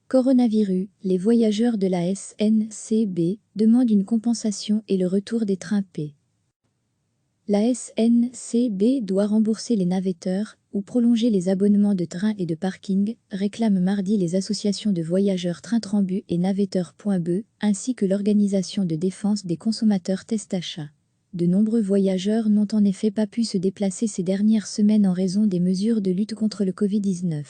Coronavirus, les voyageurs de la SNCB demandent une compensation et le retour des trains P. La SNCB doit rembourser les navetteurs ou prolonger les abonnements de train et de parking, réclament mardi les associations de voyageurs Train-Trambus et Navetteurs.be, ainsi que l'Organisation de défense des consommateurs Testachat. De nombreux voyageurs n'ont en effet pas pu se déplacer ces dernières semaines en raison des mesures de lutte contre le Covid-19.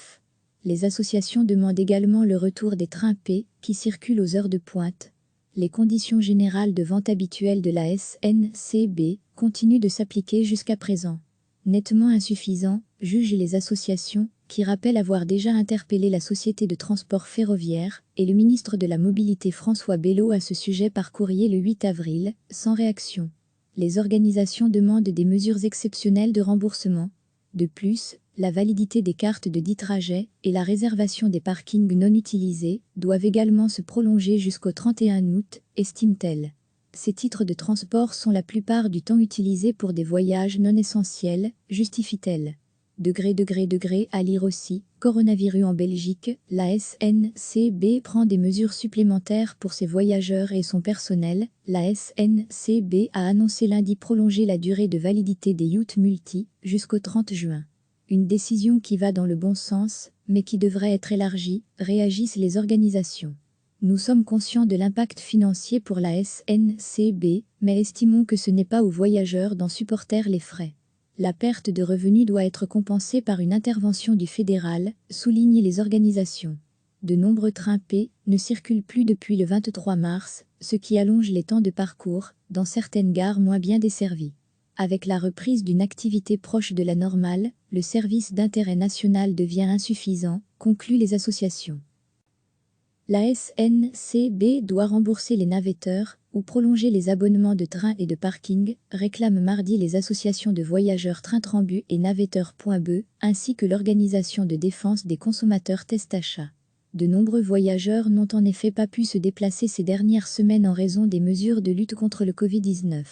Les associations demandent également le retour des trains P qui circulent aux heures de pointe. Les conditions générales de vente habituelles de la SNCB continuent de s'appliquer jusqu'à présent. Nettement insuffisant, jugent les associations, qui rappellent avoir déjà interpellé la société de transport ferroviaire et le ministre de la Mobilité François Bayrou à ce sujet par courrier le 8 avril, sans réaction. Les organisations demandent des mesures exceptionnelles de remboursement. De plus, la validité des cartes de 10 trajets et la réservation des parkings non utilisés doivent également se prolonger jusqu'au 31 août, estime-t-elle. Ces titres de transport sont la plupart du temps utilisés pour des voyages non essentiels, justifie-t-elle. À lire aussi, coronavirus en Belgique, la SNCB prend des mesures supplémentaires pour ses voyageurs et son personnel. La SNCB a annoncé lundi prolonger la durée de validité des Youth Multi jusqu'au 30 juin. Une décision qui va dans le bon sens, mais qui devrait être élargie, réagissent les organisations. Nous sommes conscients de l'impact financier pour la SNCB, mais estimons que ce n'est pas aux voyageurs d'en supporter les frais. La perte de revenus doit être compensée par une intervention du fédéral, soulignent les organisations. De nombreux trains P ne circulent plus depuis le 23 mars, ce qui allonge les temps de parcours, dans certaines gares moins bien desservies. Avec la reprise d'une activité proche de la normale, le service d'intérêt national devient insuffisant, concluent les associations. La SNCB doit rembourser les navetteurs ou prolonger les abonnements de train et de parking, réclament mardi les associations de voyageurs Train-Trambus et Navetteurs.be, ainsi que l'Organisation de défense des consommateurs Testachat. De nombreux voyageurs n'ont en effet pas pu se déplacer ces dernières semaines en raison des mesures de lutte contre le Covid-19.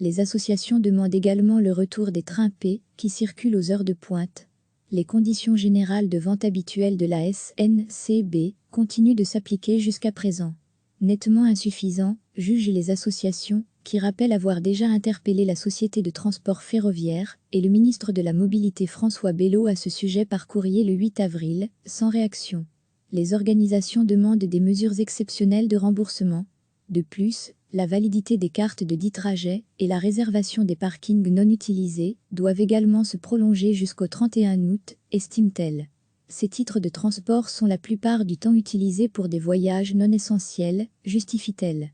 Les associations demandent également le retour des trains P qui circulent aux heures de pointe. Les conditions générales de vente habituelles de la SNCB continuent de s'appliquer jusqu'à présent. Nettement insuffisant, jugent les associations, qui rappellent avoir déjà interpellé la société de transport ferroviaire et le ministre de la Mobilité François Bayrou à ce sujet par courrier le 8 avril, sans réaction. Les organisations demandent des mesures exceptionnelles de remboursement. De plus, la validité des cartes de 10 trajets et la réservation des parkings non utilisés doivent également se prolonger jusqu'au 31 août, estime-t-elle. Ces titres de transport sont la plupart du temps utilisés pour des voyages non essentiels, justifie-t-elle.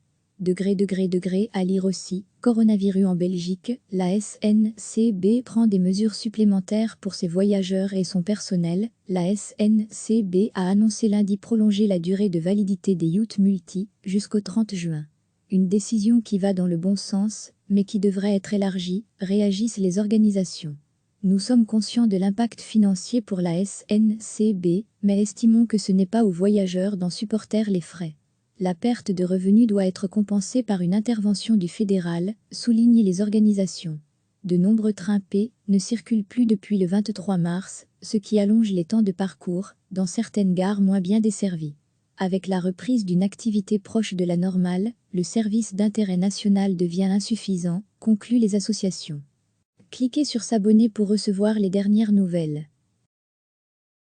À lire aussi, coronavirus en Belgique, la SNCB prend des mesures supplémentaires pour ses voyageurs et son personnel. La SNCB a annoncé lundi prolonger la durée de validité des Youth Multi jusqu'au 30 juin. Une décision qui va dans le bon sens, mais qui devrait être élargie, réagissent les organisations. Nous sommes conscients de l'impact financier pour la SNCB, mais estimons que ce n'est pas aux voyageurs d'en supporter les frais. La perte de revenus doit être compensée par une intervention du fédéral, soulignent les organisations. De nombreux trains P ne circulent plus depuis le 23 mars, ce qui allonge les temps de parcours, dans certaines gares moins bien desservies. Avec la reprise d'une activité proche de la normale, le service d'intérêt national devient insuffisant, concluent les associations. Cliquez sur s'abonner pour recevoir les dernières nouvelles.